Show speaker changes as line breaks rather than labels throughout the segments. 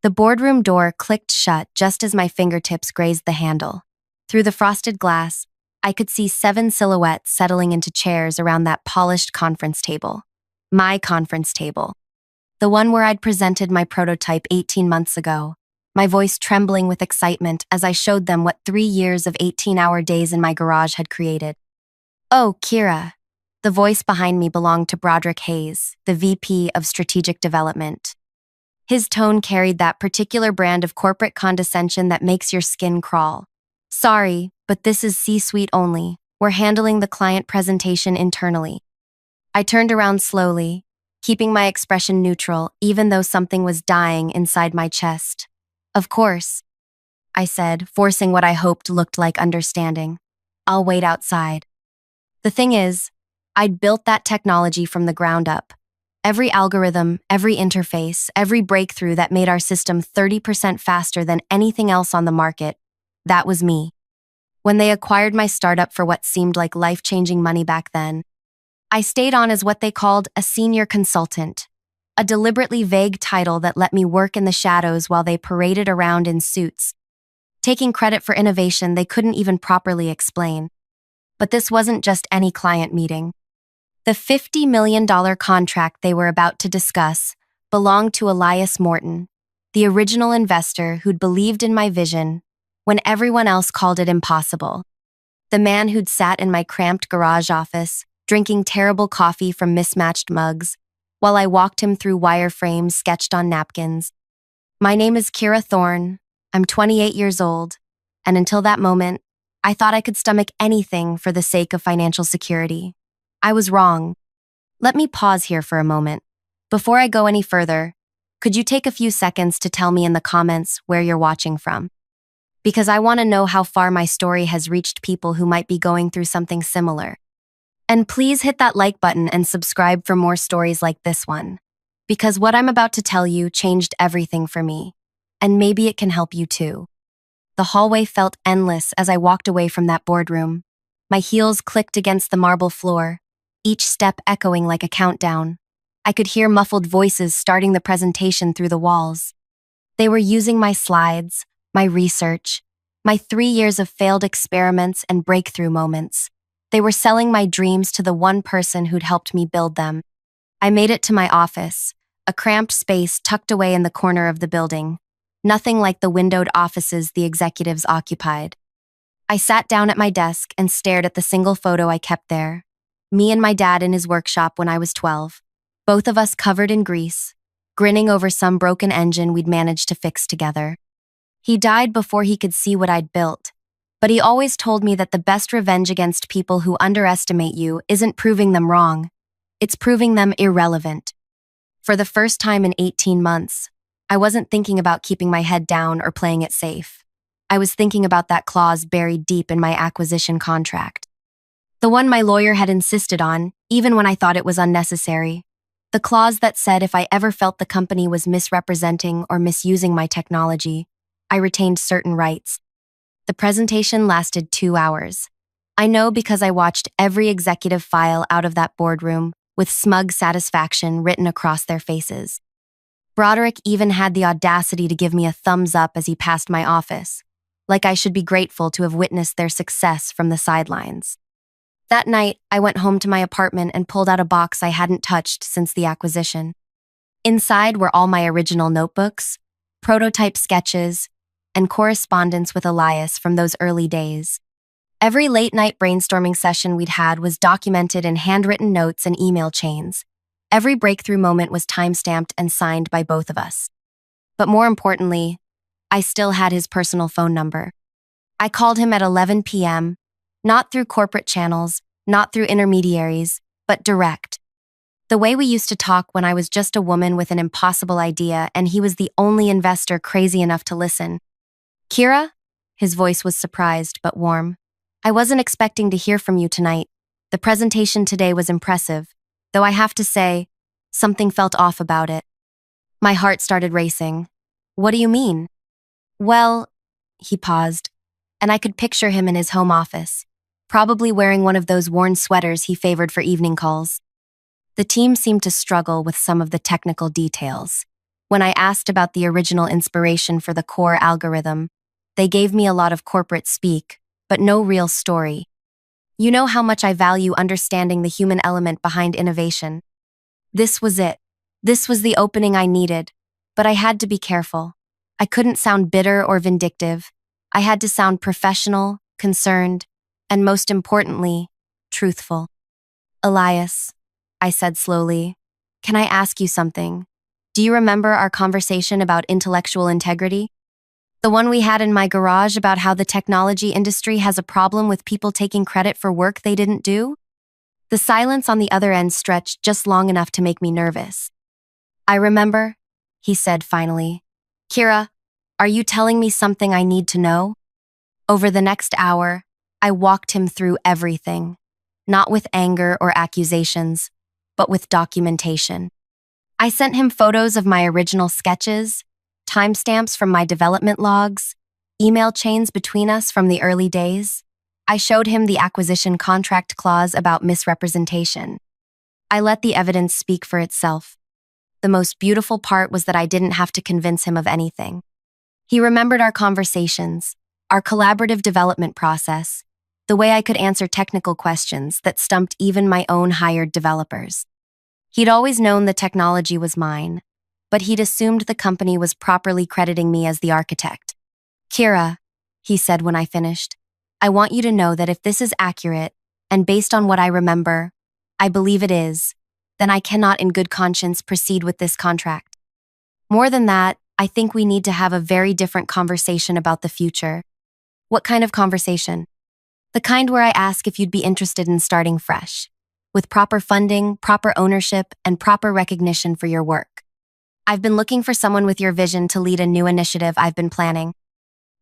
The boardroom door clicked shut just as my fingertips grazed the handle. Through the frosted glass, I could see 7 silhouettes settling into chairs around that polished conference table. My conference table. The one where I'd presented my prototype 18 months ago, my voice trembling with excitement as I showed them what 3 years of 18-hour days in my garage had created. "Oh, Kira." The voice behind me belonged to Broderick Hayes, the VP of Strategic Development. His tone carried that particular brand of corporate condescension that makes your skin crawl. "Sorry, but this is C-suite only. We're handling the client presentation internally." I turned around slowly, keeping my expression neutral even though something was dying inside my chest. "Of course," I said, forcing what I hoped looked like understanding. "I'll wait outside." The thing is, I'd built that technology from the ground up. Every algorithm, every interface, every breakthrough that made our system 30% faster than anything else on the market, that was me. When they acquired my startup for what seemed like life-changing money back then, I stayed on as what they called a senior consultant, a deliberately vague title that let me work in the shadows while they paraded around in suits, taking credit for innovation they couldn't even properly explain. But this wasn't just any client meeting. The $50 million contract they were about to discuss belonged to Elias Morton, the original investor who'd believed in my vision when everyone else called it impossible. The man who'd sat in my cramped garage office, drinking terrible coffee from mismatched mugs, while I walked him through wireframes sketched on napkins. "My name is Kira Thorne. I'm 28 years old, and until that moment, I thought I could stomach anything for the sake of financial security. I was wrong." Let me pause here for a moment. Before I go any further, could you take a few seconds to tell me in the comments where you're watching from? Because I want to know how far my story has reached people who might be going through something similar. And please hit that like button and subscribe for more stories like this one. Because what I'm about to tell you changed everything for me. And maybe it can help you too. The hallway felt endless as I walked away from that boardroom. My heels clicked against the marble floor, each step echoing like a countdown. I could hear muffled voices starting the presentation through the walls. They were using my slides, my research, my 3 years of failed experiments and breakthrough moments. They were selling my dreams to the one person who'd helped me build them. I made it to my office, a cramped space tucked away in the corner of the building, nothing like the windowed offices the executives occupied. I sat down at my desk and stared at the single photo I kept there. Me and my dad in his workshop when I was 12, both of us covered in grease, grinning over some broken engine we'd managed to fix together. He died before he could see what I'd built, but he always told me that the best revenge against people who underestimate you isn't proving them wrong, it's proving them irrelevant. For the first time in 18 months, I wasn't thinking about keeping my head down or playing it safe. I was thinking about that clause buried deep in my acquisition contract. The one my lawyer had insisted on, even when I thought it was unnecessary. The clause that said if I ever felt the company was misrepresenting or misusing my technology, I retained certain rights. The presentation lasted 2 hours. I know because I watched every executive file out of that boardroom with smug satisfaction written across their faces. Broderick even had the audacity to give me a thumbs up as he passed my office, like I should be grateful to have witnessed their success from the sidelines. That night, I went home to my apartment and pulled out a box I hadn't touched since the acquisition. Inside were all my original notebooks, prototype sketches, and correspondence with Elias from those early days. Every late-night brainstorming session we'd had was documented in handwritten notes and email chains. Every breakthrough moment was time-stamped and signed by both of us. But more importantly, I still had his personal phone number. I called him at 11 p.m., not through corporate channels, not through intermediaries, but direct. The way we used to talk when I was just a woman with an impossible idea and he was the only investor crazy enough to listen. "Kira?" His voice was surprised but warm. "I wasn't expecting to hear from you tonight. The presentation today was impressive, though I have to say, something felt off about it." My heart started racing. "What do you mean?" "Well," he paused, and I could picture him in his home office, probably wearing one of those worn sweaters he favored for evening calls. The team seemed to struggle with some of the technical details. When I asked about the original inspiration for the core algorithm, they gave me a lot of corporate speak, but no real story. You know how much I value understanding the human element behind innovation. This was it. This was the opening I needed, but I had to be careful. I couldn't sound bitter or vindictive. I had to sound professional, concerned, and most importantly, truthful. Elias, I said slowly, can I ask you something? Do you remember our conversation about intellectual integrity? The one we had in my garage about how the technology industry has a problem with people taking credit for work they didn't do? The silence on the other end stretched just long enough to make me nervous. I remember, he said finally. Kira, are you telling me something I need to know? Over the next hour, I walked him through everything, not with anger or accusations, but with documentation. I sent him photos of my original sketches, timestamps from my development logs, email chains between us from the early days. I showed him the acquisition contract clause about misrepresentation. I let the evidence speak for itself. The most beautiful part was that I didn't have to convince him of anything. He remembered our conversations, our collaborative development process, the way I could answer technical questions that stumped even my own hired developers. He'd always known the technology was mine, but he'd assumed the company was properly crediting me as the architect. Kira, he said when I finished, I want you to know that if this is accurate, and based on what I remember, I believe it is, then I cannot in good conscience proceed with this contract. More than that, I think we need to have a very different conversation about the future. What kind of conversation? The kind where I ask if you'd be interested in starting fresh, with proper funding, proper ownership, and proper recognition for your work. I've been looking for someone with your vision to lead a new initiative I've been planning.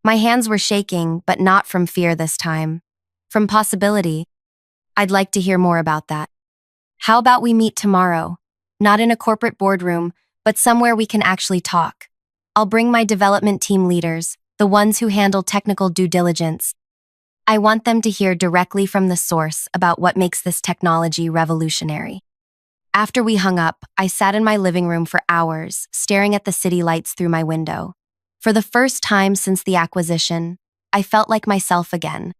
My hands were shaking, but not from fear this time. From possibility. I'd like to hear more about that. How about we meet tomorrow? Not in a corporate boardroom, but somewhere we can actually talk. I'll bring my development team leaders, the ones who handle technical due diligence. I want them to hear directly from the source about what makes this technology revolutionary. After we hung up, I sat in my living room for hours, staring at the city lights through my window. For the first time since the acquisition, I felt like myself again.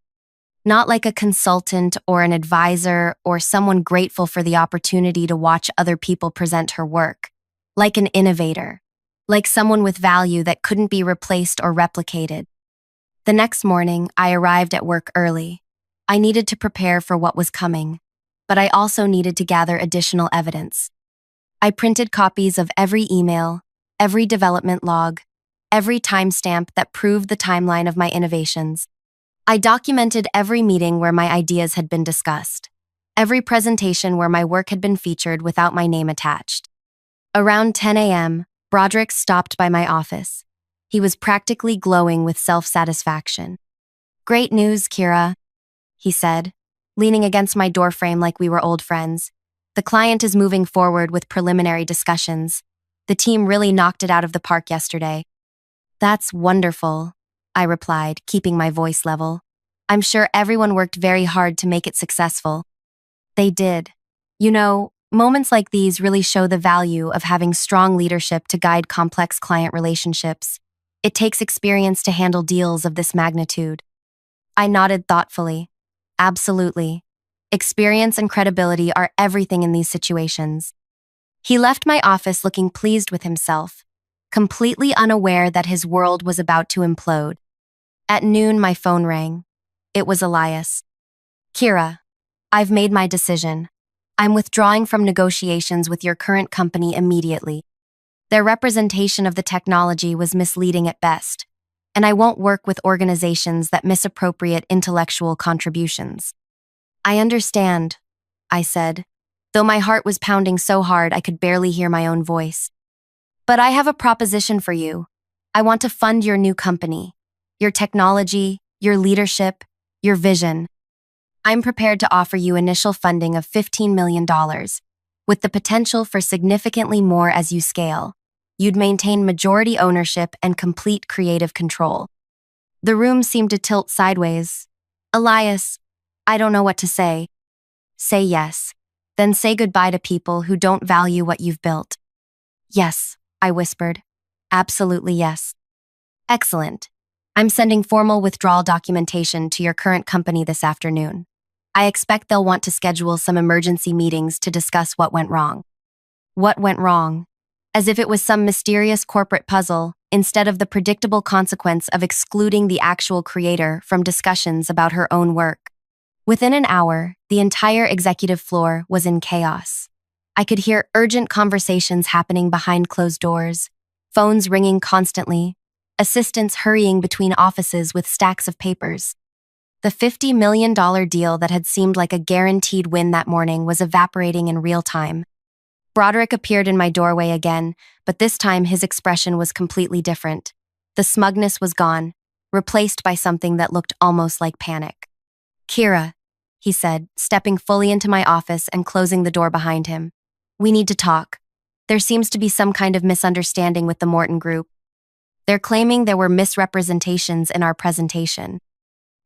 Not like a consultant or an advisor or someone grateful for the opportunity to watch other people present her work. Like an innovator. Like someone with value that couldn't be replaced or replicated. The next morning, I arrived at work early. I needed to prepare for what was coming, but I also needed to gather additional evidence. I printed copies of every email, every development log, every timestamp that proved the timeline of my innovations. I documented every meeting where my ideas had been discussed, every presentation where my work had been featured without my name attached. Around 10 a.m., Broderick stopped by my office. He was practically glowing with self-satisfaction. Great news, Kira, he said, leaning against my doorframe like we were old friends. The client is moving forward with preliminary discussions. The team really knocked it out of the park yesterday. That's wonderful, I replied, keeping my voice level. I'm sure everyone worked very hard to make it successful. They did. You know, moments like these really show the value of having strong leadership to guide complex client relationships. It takes experience to handle deals of this magnitude. I nodded thoughtfully. Absolutely. Experience and credibility are everything in these situations. He left my office looking pleased with himself, completely unaware that his world was about to implode. At noon, my phone rang. It was Elias. Kira, I've made my decision. I'm withdrawing from negotiations with your current company immediately. Their representation of the technology was misleading at best, and I won't work with organizations that misappropriate intellectual contributions. I understand, I said, though my heart was pounding so hard I could barely hear my own voice. But I have a proposition for you. I want to fund your new company, your technology, your leadership, your vision. I'm prepared to offer you initial funding of $15 million, with the potential for significantly more as you scale. You'd maintain majority ownership and complete creative control. The room seemed to tilt sideways. Elias, I don't know what to say. Say yes, then say goodbye to people who don't value what you've built. Yes, I whispered. Absolutely yes. Excellent. I'm sending formal withdrawal documentation to your current company this afternoon. I expect they'll want to schedule some emergency meetings to discuss what went wrong. What went wrong? As if it was some mysterious corporate puzzle, instead of the predictable consequence of excluding the actual creator from discussions about her own work. Within an hour, the entire executive floor was in chaos. I could hear urgent conversations happening behind closed doors, phones ringing constantly, assistants hurrying between offices with stacks of papers. The $50 million deal that had seemed like a guaranteed win that morning was evaporating in real time. Broderick appeared in my doorway again, but this time his expression was completely different. The smugness was gone, replaced by something that looked almost like panic. Kira, he said, stepping fully into my office and closing the door behind him. We need to talk. There seems to be some kind of misunderstanding with the Morton Group. They're claiming there were misrepresentations in our presentation.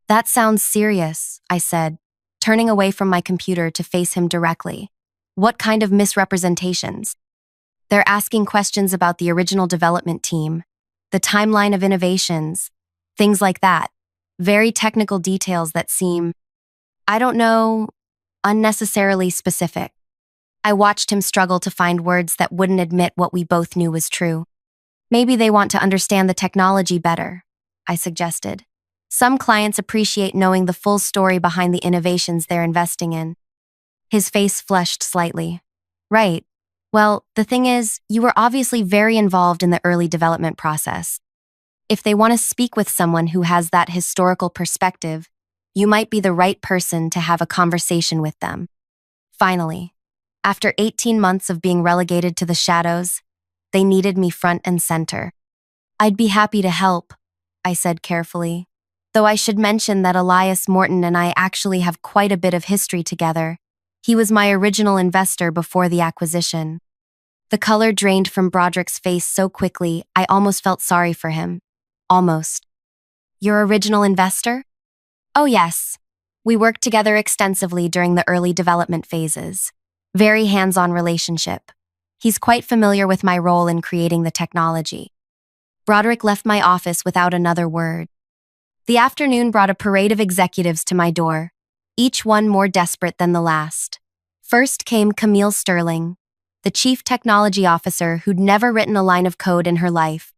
That sounds serious, I said, turning away from my computer to face him directly. What kind of misrepresentations? They're asking questions about the original development team, the timeline of innovations, things like that. Very technical details that seem, I don't know, unnecessarily specific. I watched him struggle to find words that wouldn't admit what we both knew was true. Maybe they want to understand the technology better, I suggested. Some clients appreciate knowing the full story behind the innovations they're investing in. His face flushed slightly. Right. Well, the thing is, you were obviously very involved in the early development process. If they want to speak with someone who has that historical perspective, you might be the right person to have a conversation with them. Finally, after 18 months of being relegated to the shadows, they needed me front and center. I'd be happy to help, I said carefully, though I should mention that Elias Morton and I actually have quite a bit of history together. He was my original investor before the acquisition. The color drained from Broderick's face so quickly, I almost felt sorry for him. Almost. Your original investor? Oh yes. We worked together extensively during the early development phases. Very hands-on relationship. He's quite familiar with my role in creating the technology. Broderick left my office without another word. The afternoon brought a parade of executives to my door, each one more desperate than the last. First came Camille Sterling, the chief technology officer who'd never written a line of code in her life.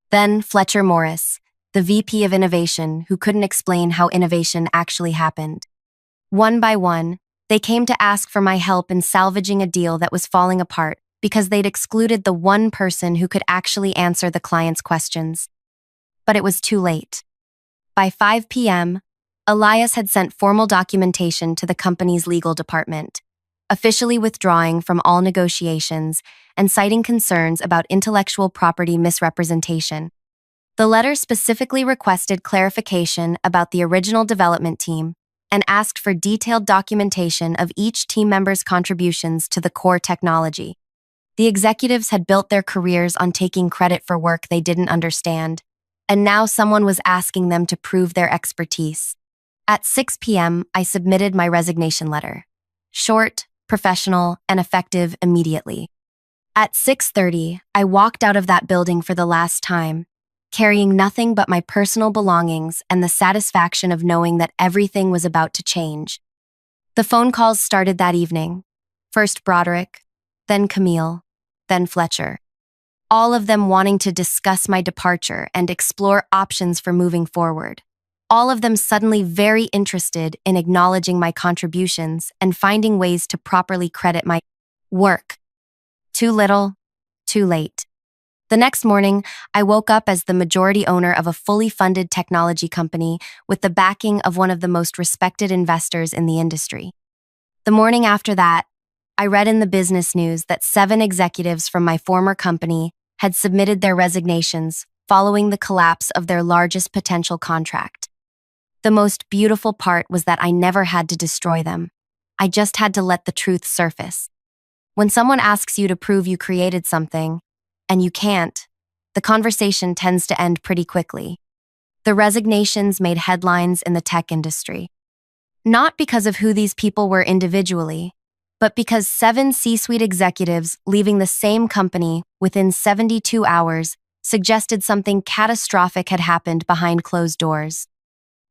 Then Fletcher Morris, the VP of Innovation, who couldn't explain how innovation actually happened. One by one, they came to ask for my help in salvaging a deal that was falling apart because they'd excluded the one person who could actually answer the client's questions. But it was too late. By 5 p.m., Elias had sent formal documentation to the company's legal department, officially withdrawing from all negotiations and citing concerns about intellectual property misrepresentation. The letter specifically requested clarification about the original development team and asked for detailed documentation of each team member's contributions to the core technology. The executives had built their careers on taking credit for work they didn't understand, and now someone was asking them to prove their expertise. At 6 p.m., I submitted my resignation letter. Short, professional, and effective immediately. At 6:30, I walked out of that building for the last time, carrying nothing but my personal belongings and the satisfaction of knowing that everything was about to change. The phone calls started that evening. First Broderick, then Camille, then Fletcher. All of them wanting to discuss my departure and explore options for moving forward. All of them suddenly very interested in acknowledging my contributions and finding ways to properly credit my work. Too little, too late. The next morning, I woke up as the majority owner of a fully funded technology company with the backing of one of the most respected investors in the industry. The morning after that, I read in the business news that 7 executives from my former company had submitted their resignations following the collapse of their largest potential contract. The most beautiful part was that I never had to destroy them. I just had to let the truth surface. When someone asks you to prove you created something, and you can't, the conversation tends to end pretty quickly. The resignations made headlines in the tech industry. Not because of who these people were individually, but because 7 C-suite executives leaving the same company within 72 hours suggested something catastrophic had happened behind closed doors.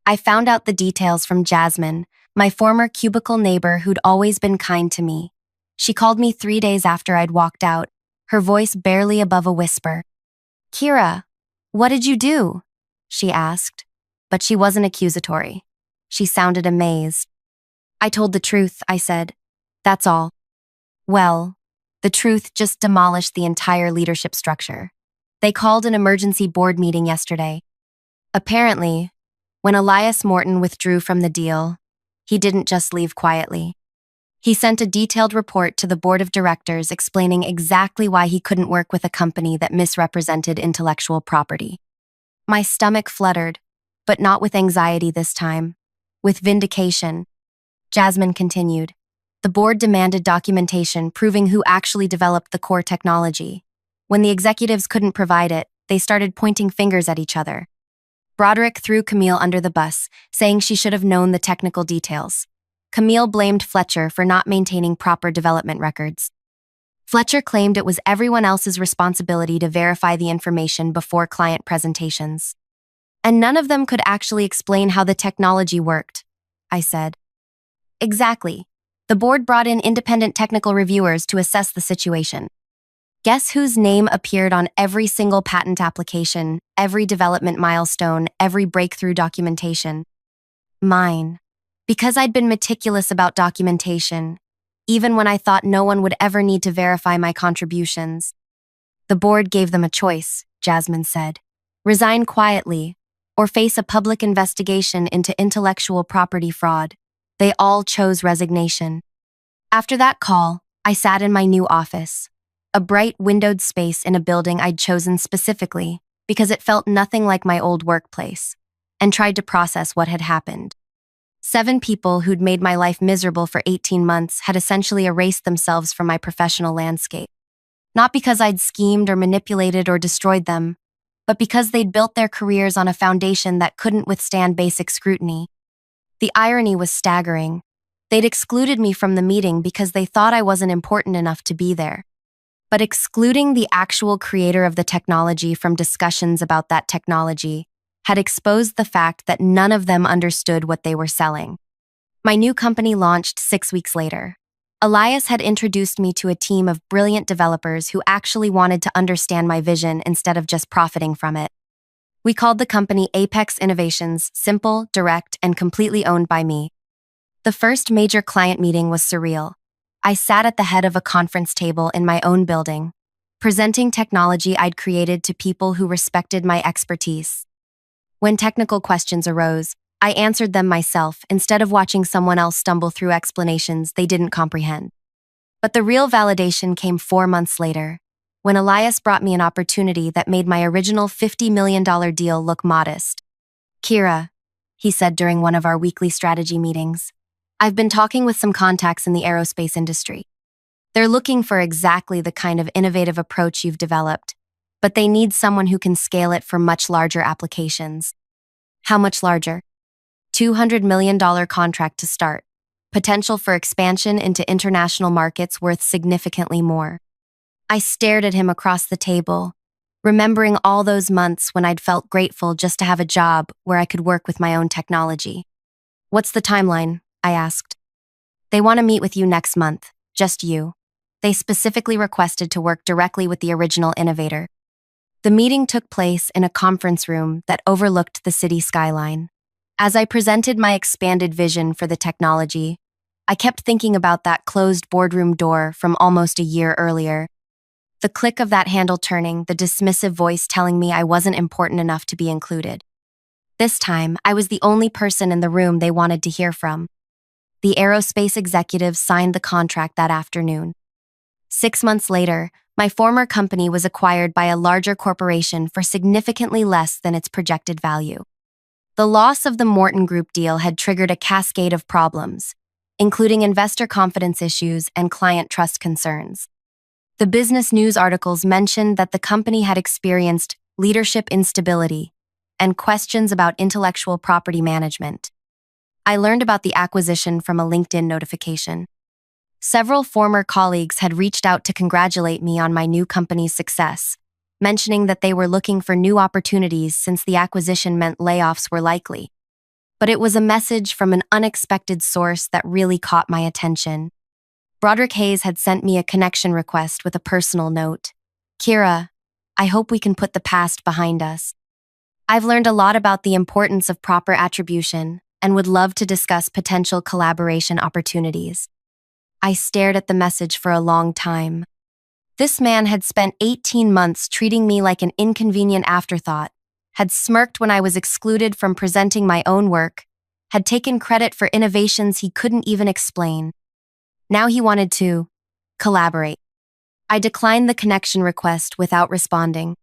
I found out the details from Jasmine, my former cubicle neighbor who'd always been kind to me. She called me 3 days after I'd walked out, her voice barely above a whisper. "Kira, what did you do?" she asked, but she wasn't accusatory. She sounded amazed. "I told the truth," I said. "That's all." Well, the truth just demolished the entire leadership structure. They called an emergency board meeting yesterday. Apparently, when Elias Morton withdrew from the deal, he didn't just leave quietly. He sent a detailed report to the board of directors explaining exactly why he couldn't work with a company that misrepresented intellectual property. My stomach fluttered, but not with anxiety this time, with vindication. Jasmine continued. The board demanded documentation proving who actually developed the core technology. When the executives couldn't provide it, they started pointing fingers at each other. Broderick threw Camille under the bus, saying she should have known the technical details. Camille blamed Fletcher for not maintaining proper development records. Fletcher claimed it was everyone else's responsibility to verify the information before client presentations. And none of them could actually explain how the technology worked, I said. Exactly. The board brought in independent technical reviewers to assess the situation. Guess whose name appeared on every single patent application, every development milestone, every breakthrough documentation? Mine. Because I'd been meticulous about documentation, even when I thought no one would ever need to verify my contributions. The board gave them a choice, Jasmine said. Resign quietly, or face a public investigation into intellectual property fraud. They all chose resignation. After that call, I sat in my new office, a bright windowed space in a building I'd chosen specifically because it felt nothing like my old workplace, and tried to process what had happened. 7 people who'd made my life miserable for 18 months had essentially erased themselves from my professional landscape. Not because I'd schemed or manipulated or destroyed them, but because they'd built their careers on a foundation that couldn't withstand basic scrutiny. The irony was staggering. They'd excluded me from the meeting because they thought I wasn't important enough to be there. But excluding the actual creator of the technology from discussions about that technology had exposed the fact that none of them understood what they were selling. My new company launched 6 weeks later. Elias had introduced me to a team of brilliant developers who actually wanted to understand my vision instead of just profiting from it. We called the company Apex Innovations, simple, direct, and completely owned by me. The first major client meeting was surreal. I sat at the head of a conference table in my own building, presenting technology I'd created to people who respected my expertise. When technical questions arose, I answered them myself instead of watching someone else stumble through explanations they didn't comprehend. But the real validation came 4 months later, when Elias brought me an opportunity that made my original $50 million deal look modest. "Kira," he said during one of our weekly strategy meetings, "I've been talking with some contacts in the aerospace industry. They're looking for exactly the kind of innovative approach you've developed, but they need someone who can scale it for much larger applications." "How much larger?" $200 million contract to start. Potential for expansion into international markets worth significantly more. I stared at him across the table, remembering all those months when I'd felt grateful just to have a job where I could work with my own technology. "What's the timeline?" I asked. "They want to meet with you next month, just you." They specifically requested to work directly with the original innovator. The meeting took place in a conference room that overlooked the city skyline. As I presented my expanded vision for the technology, I kept thinking about that closed boardroom door from almost a year earlier. The click of that handle turning, the dismissive voice telling me I wasn't important enough to be included. This time, I was the only person in the room they wanted to hear from. The aerospace executives signed the contract that afternoon. 6 months later, my former company was acquired by a larger corporation for significantly less than its projected value. The loss of the Morton Group deal had triggered a cascade of problems, including investor confidence issues and client trust concerns. The business news articles mentioned that the company had experienced leadership instability and questions about intellectual property management. I learned about the acquisition from a LinkedIn notification. Several former colleagues had reached out to congratulate me on my new company's success, mentioning that they were looking for new opportunities since the acquisition meant layoffs were likely. But it was a message from an unexpected source that really caught my attention. Broderick Hayes had sent me a connection request with a personal note. "Kira, I hope we can put the past behind us. I've learned a lot about the importance of proper attribution and would love to discuss potential collaboration opportunities." I stared at the message for a long time. This man had spent 18 months treating me like an inconvenient afterthought, had smirked when I was excluded from presenting my own work, had taken credit for innovations he couldn't even explain. Now he wanted to collaborate. I declined the connection request without responding.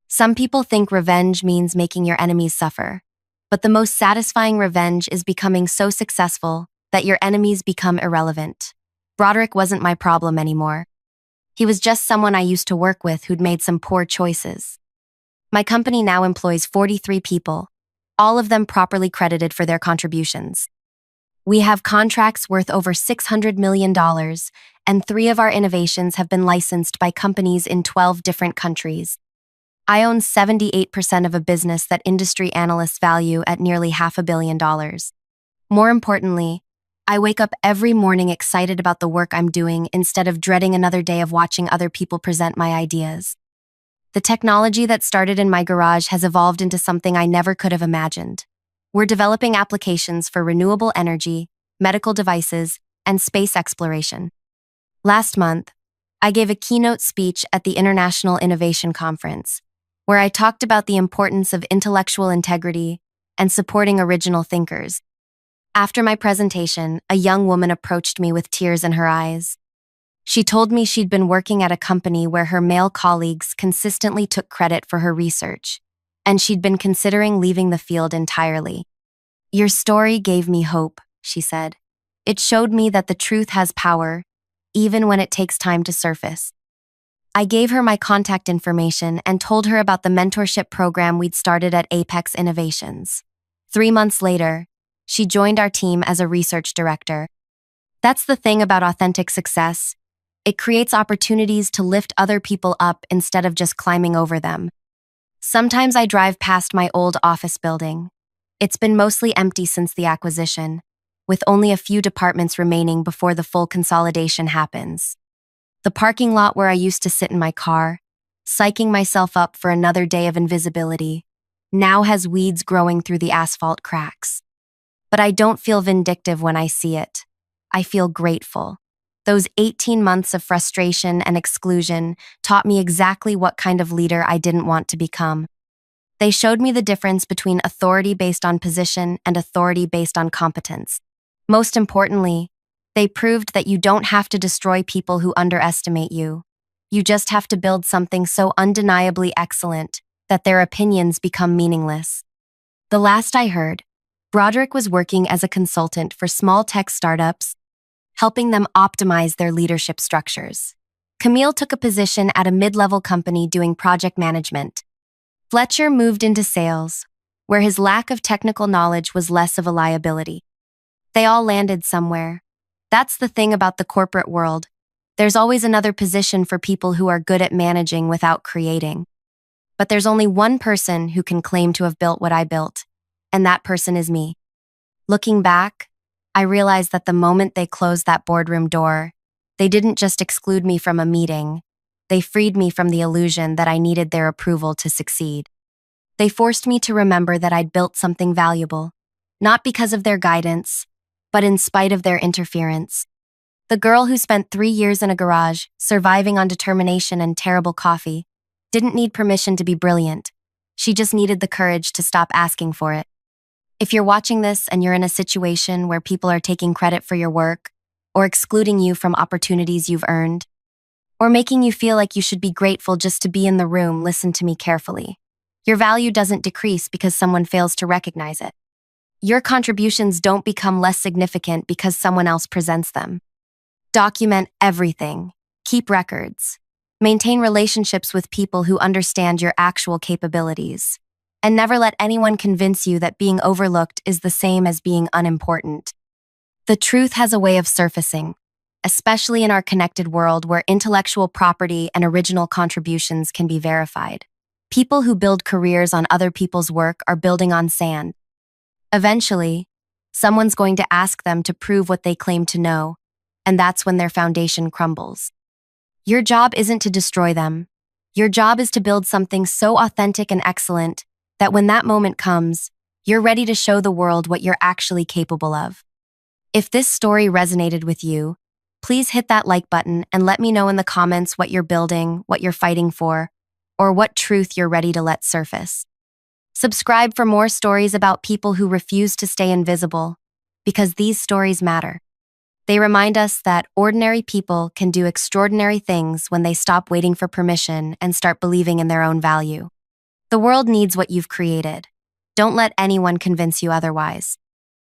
Some people think revenge means making your enemies suffer, but the most satisfying revenge is becoming so successful that your enemies become irrelevant. Broderick wasn't my problem anymore. He was just someone I used to work with who'd made some poor choices. My company now employs 43 people, all of them properly credited for their contributions. We have contracts worth over $600 million, and 3 of our innovations have been licensed by companies in 12 different countries. I own 78% of a business that industry analysts value at nearly $500 million. More importantly, I wake up every morning excited about the work I'm doing instead of dreading another day of watching other people present my ideas. The technology that started in my garage has evolved into something I never could have imagined. We're developing applications for renewable energy, medical devices, and space exploration. Last month, I gave a keynote speech at the International Innovation Conference, where I talked about the importance of intellectual integrity and supporting original thinkers. After my presentation, a young woman approached me with tears in her eyes. She told me she'd been working at a company where her male colleagues consistently took credit for her research, and she'd been considering leaving the field entirely. "Your story gave me hope," she said. "It showed me that the truth has power, even when it takes time to surface." I gave her my contact information and told her about the mentorship program we'd started at Apex Innovations. 3 months later, she joined our team as a research director. That's the thing about authentic success. It creates opportunities to lift other people up instead of just climbing over them. Sometimes I drive past my old office building. It's been mostly empty since the acquisition, with only a few departments remaining before the full consolidation happens. The parking lot where I used to sit in my car, psyching myself up for another day of invisibility, now has weeds growing through the asphalt cracks. But I don't feel vindictive when I see it. I feel grateful. Those 18 months of frustration and exclusion taught me exactly what kind of leader I didn't want to become. They showed me the difference between authority based on position and authority based on competence. Most importantly, they proved that you don't have to destroy people who underestimate you. You just have to build something so undeniably excellent that their opinions become meaningless. The last I heard, Broderick was working as a consultant for small tech startups, helping them optimize their leadership structures. Camille took a position at a mid-level company doing project management. Fletcher moved into sales, where his lack of technical knowledge was less of a liability. They all landed somewhere. That's the thing about the corporate world. There's always another position for people who are good at managing without creating. But there's only one person who can claim to have built what I built, and that person is me. Looking back, I realized that the moment they closed that boardroom door, they didn't just exclude me from a meeting. They freed me from the illusion that I needed their approval to succeed. They forced me to remember that I'd built something valuable, not because of their guidance, but in spite of their interference. The girl who spent 3 years in a garage, surviving on determination and terrible coffee, didn't need permission to be brilliant. She just needed the courage to stop asking for it. If you're watching this and you're in a situation where people are taking credit for your work, or excluding you from opportunities you've earned, or making you feel like you should be grateful just to be in the room, listen to me carefully. Your value doesn't decrease because someone fails to recognize it. Your contributions don't become less significant because someone else presents them. Document everything. Keep records. Maintain relationships with people who understand your actual capabilities. And never let anyone convince you that being overlooked is the same as being unimportant. The truth has a way of surfacing, especially in our connected world where intellectual property and original contributions can be verified. People who build careers on other people's work are building on sand. Eventually, someone's going to ask them to prove what they claim to know, and that's when their foundation crumbles. Your job isn't to destroy them. Your job is to build something so authentic and excellent that when that moment comes, you're ready to show the world what you're actually capable of. If this story resonated with you, please hit that like button and let me know in the comments what you're building, what you're fighting for, or what truth you're ready to let surface. Subscribe for more stories about people who refuse to stay invisible, because these stories matter. They remind us that ordinary people can do extraordinary things when they stop waiting for permission and start believing in their own value. The world needs what you've created. Don't let anyone convince you otherwise.